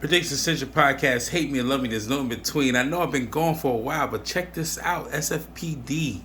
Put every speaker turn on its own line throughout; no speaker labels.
Predicts Essential Podcast. Hate me or love me. There's no in between. I know I've been gone for a while, but check this out. SFPD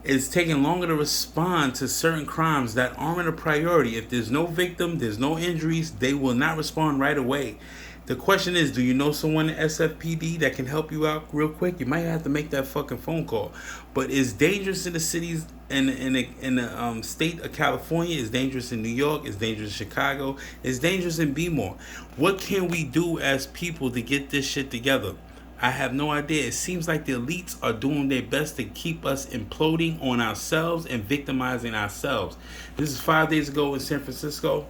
is taking longer to respond to certain crimes that aren't a priority. If there's no victim, there's no injuries, they will not respond right away. The question is, do you know someone at SFPD that can help you out real quick? You might have to make that fucking phone call. But it's dangerous in the cities in the state of California. It's dangerous in New York. It's dangerous in Chicago. It's dangerous in Bmore. What can we do as people to get this shit together? I have no idea. It seems like the elites are doing their best to keep us imploding on ourselves and victimizing ourselves. This is 5 days ago in San Francisco.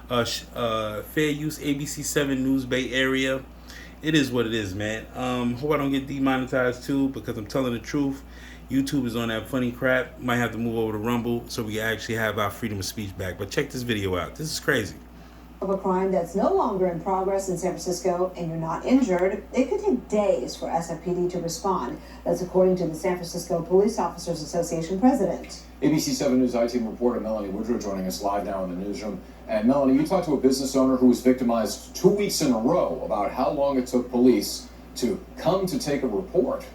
Fair use ABC7 News Bay Area. It is what it is, man. Hope I don't get demonetized too because I'm telling the truth. YouTube is on that funny crap. Might have to move over to Rumble so we can actually have our freedom of speech back. But check this video out. This is crazy.
Of a crime that's no longer in progress in San Francisco and you're not injured, it could take days for SFPD to respond. That's according to the San Francisco Police Officers Association president.
ABC 7 News I-Team reporter Melanie Woodrow joining us live now in the newsroom. And Melanie, you talked to a business owner who was victimized 2 weeks in a row about how long it took police to come to take a report.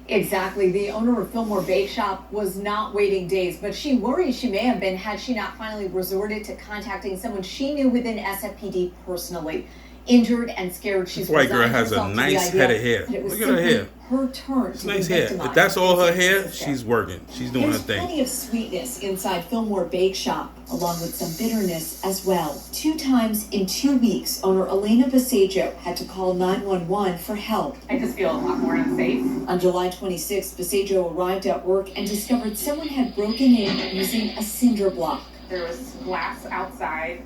Exactly. The owner of Fillmore Bake Shop was not waiting days, but she worries she may have been had she not finally resorted to contacting someone she knew within SFPD personally. Injured and scared, she's
This white girl has a nice head of hair. Look at her hair.
Her turn
It's
to
nice
be
hair.
victimized.
If that's all her hair, she's working. She's doing her
There's
thing.
plenty of sweetness inside Fillmore Bake Shop, along with some bitterness as well. 2 times in 2 weeks, owner Elena Basajo had to call 911 for help.
I just feel a lot more unsafe.
On July 26th, Basajo arrived at work and discovered someone had broken in using a cinder block.
There was glass outside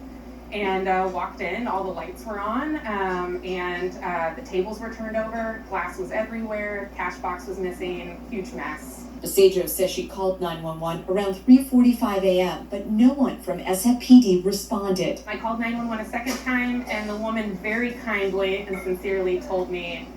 and walked in, all the lights were on, and the tables were turned over, glass was everywhere, cash box was missing, huge mess.
Basajo says she called 911 around 3:45 a.m., but no one from SFPD responded.
I called 911 a second time, and the woman very kindly and sincerely told me,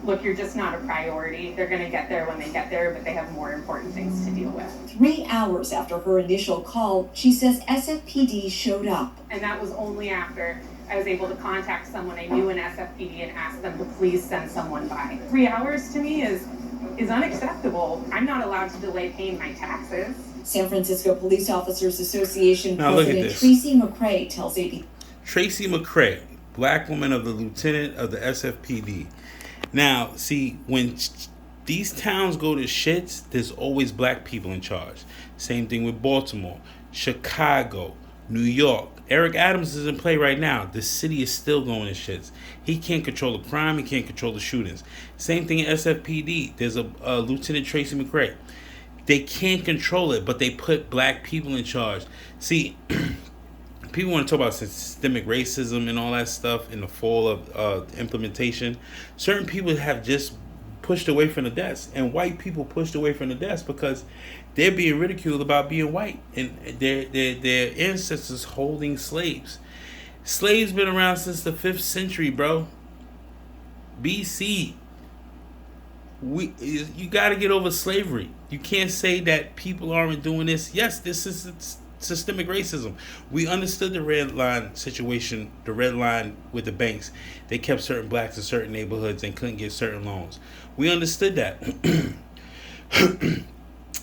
look, you're just not a priority. They're going to get there when they get there, but they have more important things to deal with.
3 hours after her initial call, she says SFPD showed up.
And that was only after I was able to contact someone I knew in SFPD and ask them to please send someone by. 3 hours to me is unacceptable. I'm not allowed to delay paying my taxes.
San Francisco Police Officers Association
Now look at
President
this.
Tracy McCray tells ABC.
Tracy McCray, black woman of the lieutenant of the SFPD. Now, see, when these towns go to shits, there's always black people in charge. Same thing with Baltimore, Chicago, New York. Eric Adams is in play right now. The city is still going to shits. He can't control the crime. He can't control the shootings. Same thing in SFPD. There's a Lieutenant Tracy McCray. They can't control it, but they put black people in charge. See, people want to talk about systemic racism and all that stuff in the fall of implementation. Certain people have just pushed away from the desk, and white people pushed away from the desk because they're being ridiculed about being white, and their ancestors holding slaves. Slaves been around since the 5th century, bro. BC. You got to get over slavery. You can't say that people aren't doing this. Yes, this is systemic racism. We understood the red line situation, the red line with the banks. They kept certain blacks in certain neighborhoods and couldn't get certain loans. We understood that.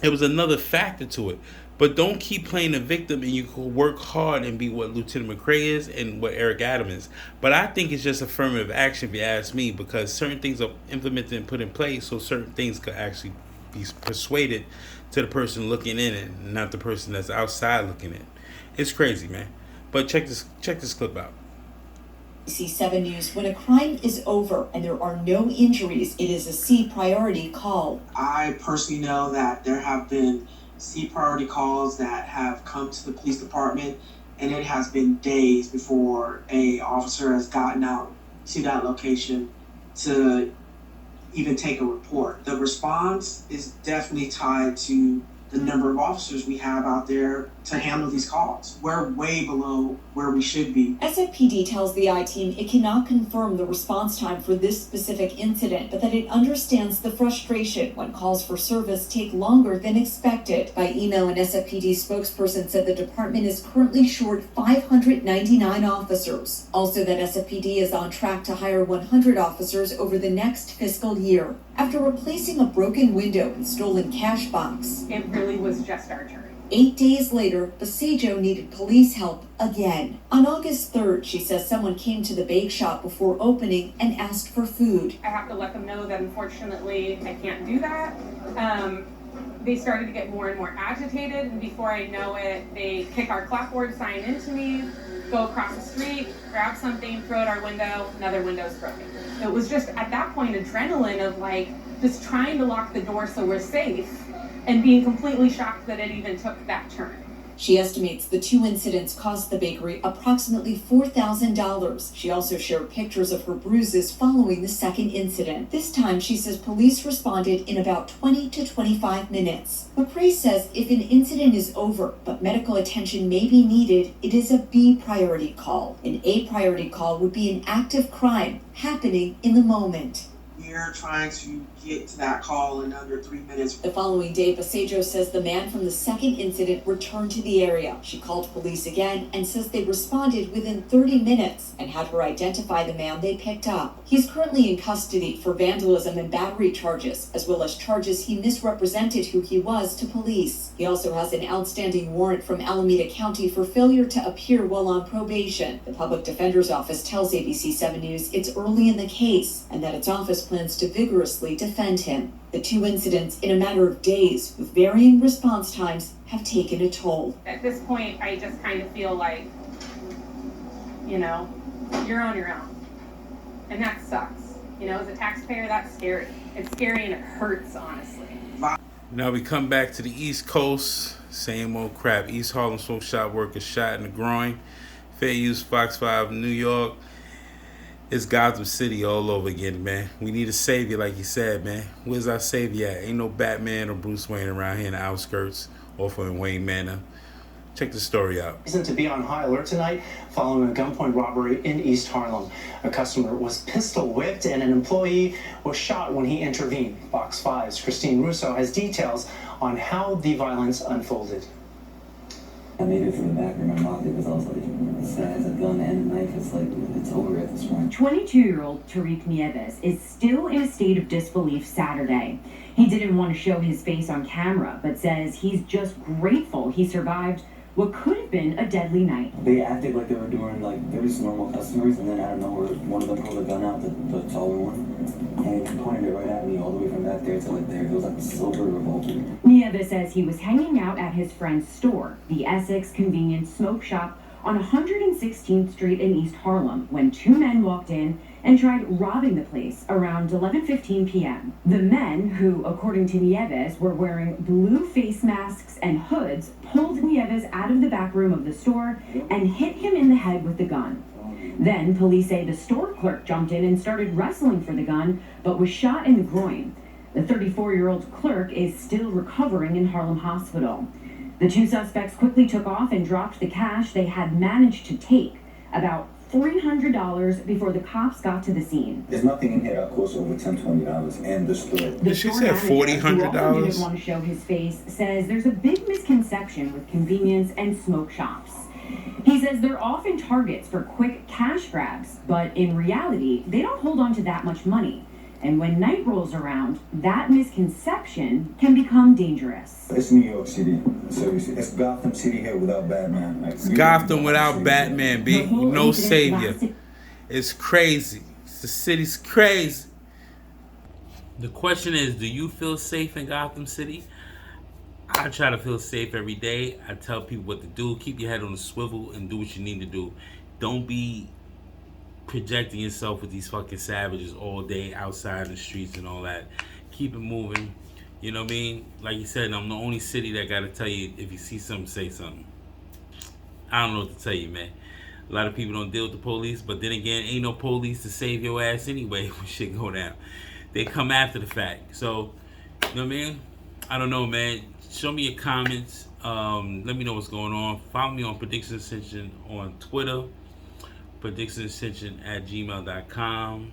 It was another factor to it. But don't keep playing the victim, and you can work hard and be what Lieutenant McCray is and what Eric Adams is. But I think it's just affirmative action, if you ask me, because certain things are implemented and put in place so certain things could actually be persuaded to the person looking in it, not the person that's outside looking in. It's crazy, man. But check this clip out.
ABC 7 News, when a crime is over and there are no injuries, it is a C priority call.
I personally know that there have been C priority calls that have come to the police department, and it has been days before a officer has gotten out to that location to even take a report. The response is definitely tied to the number of officers we have out there to handle these calls. We're way below where we should be.
SFPD tells the I-Team it cannot confirm the response time for this specific incident, but that it understands the frustration when calls for service take longer than expected. By email, an SFPD spokesperson said the department is currently short 599 officers. Also, that SFPD is on track to hire 100 officers over the next fiscal year. After replacing a broken window and stolen cash box,
It really was just our turn.
8 days later, Basejo needed police help again. On August 3rd, she says someone came to the bake shop before opening and asked for food.
I have to let them know that unfortunately I can't do that. They started to get more and more agitated, and before I know it, they kick our clapboard sign into me, go across the street, grab something, throw it our window, another window's broken. It was just at that point adrenaline of like just trying to lock the door so we're safe and being completely shocked that it even took that turn.
She estimates the two incidents cost the bakery approximately $4,000. She also shared pictures of her bruises following the second incident. This time, she says police responded in about 20 to 25 minutes. McRae says if an incident is over, but medical attention may be needed, it is a B priority call. An A priority call would be an active crime happening in the moment.
We're trying to get to that call in under 3 minutes.
The following day, Basejo says the man from the second incident returned to the area. She called police again and says they responded within 30 minutes and had her identify the man they picked up. He's currently in custody for vandalism and battery charges, as well as charges he misrepresented who he was to police. He also has an outstanding warrant from Alameda County for failure to appear while on probation. The public defender's office tells ABC 7 News it's early in the case and that its office plans to vigorously defend him. The two incidents in a matter of days with varying response times have taken a toll.
At this point, I just kind of feel like, you're on your own. And that sucks. As a taxpayer, that's scary. It's scary and it hurts, honestly.
Now we come back to the East Coast. Same old crap. East Harlem smoke shop worker shot in the groin. Fair use, Fox 5, New York. It's Gotham City all over again, man. We need a savior, like you said, man. Where's our savior at? Ain't no Batman or Bruce Wayne around here in the outskirts, off in Wayne Manor. Check the story out.
Reason to be on high alert tonight following a gunpoint robbery in East Harlem. A customer was pistol whipped and an employee was shot when he intervened. Fox 5's Christine Russo has details on how the violence unfolded.
I made it from the back room and locked it because I was like, this guy has a gun and a knife. It's like, it's over at this point.
22-year-old Tariq Nieves is still in a state of disbelief Saturday. He didn't want to show his face on camera, but says he's just grateful he survived what could have been a deadly night.
They acted like they were doing, like, they were just normal customers, and then out of nowhere, one of them pulled a gun out, the taller one, and he pointed it right at me all the way from back there to like there. It was like a silver revolver.
Nieves says he was hanging out at his friend's store, the Essex Convenience Smoke Shop, on 116th Street in East Harlem, when two men walked in and tried robbing the place around 11:15 p.m. The men, who, according to Nieves, were wearing blue face masks and hoods, pulled Nieves out of the back room of the store and hit him in the head with the gun. Then, police say the store clerk jumped in and started wrestling for the gun, but was shot in the groin. The 34-year-old clerk is still recovering in Harlem Hospital. The two suspects quickly took off and dropped the cash they had managed to take, about $300, before the cops got to the scene.
There's nothing in here that costs over $10, $20 and the store.
The
She
store
said
manager, who also
$400.
didn't want to show his face, says there's a big misconception with convenience and smoke shops. He says they're often targets for quick cash grabs, but in reality, they don't hold on to that much money. And when night rolls around, that misconception can become dangerous.
It's New York City. Seriously, it's Gotham City here without Batman. Like,
It's Gotham without Batman, B.
The whole
No
incident
savior.
lasted
It's crazy. The city's crazy. The question is, do you feel safe in Gotham City? I try to feel safe every day. I tell people what to do. Keep your head on the swivel and do what you need to do. Don't be projecting yourself with these fucking savages all day outside in the streets and all that. Keep it moving. You know what I mean? Like you said, I'm the only city that gotta tell you if you see something, say something. I don't know what to tell you, man. A lot of people don't deal with the police, but then again, ain't no police to save your ass anyway when shit go down. They come after the fact. So, you know what I mean? I don't know, man. Show me your comments. Let me know what's going on. Follow me on Prediction Ascension on Twitter. PredictionAscension@gmail.com.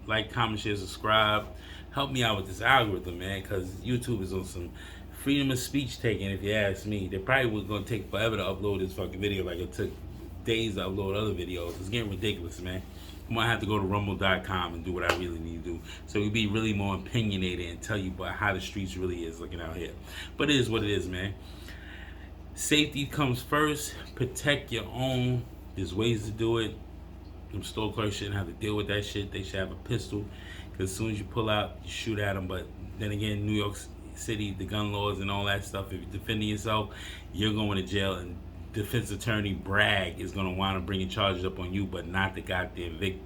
Like, comment, share, subscribe. Help me out with this algorithm, man, because YouTube is on some freedom of speech taking, if you ask me. They probably was going to take forever to upload this fucking video like it took days to upload other videos. It's getting ridiculous, man. I'm going to have to go to rumble.com and do what I really need to do. So we'll be really more opinionated and tell you about how the streets really is looking out here. But it is what it is, man. Safety comes first. Protect your own. There's ways to do it. Them store clerks shouldn't have to deal with that shit. They should have a pistol. Because as soon as you pull out, you shoot at them. But then again, New York City, the gun laws and all that stuff, if you're defending yourself, you're going to jail. And defense attorney Bragg is going to want to bring charges up on you, but not the goddamn the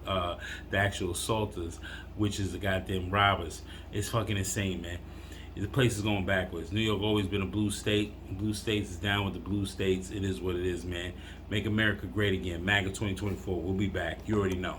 actual assaulters, which is the goddamn robbers. It's fucking insane, man. The place is going backwards. New York always been a blue state. Blue states is down with the blue states. It is what it is, man. Make America great again. MAGA 2024. We'll be back. You already know.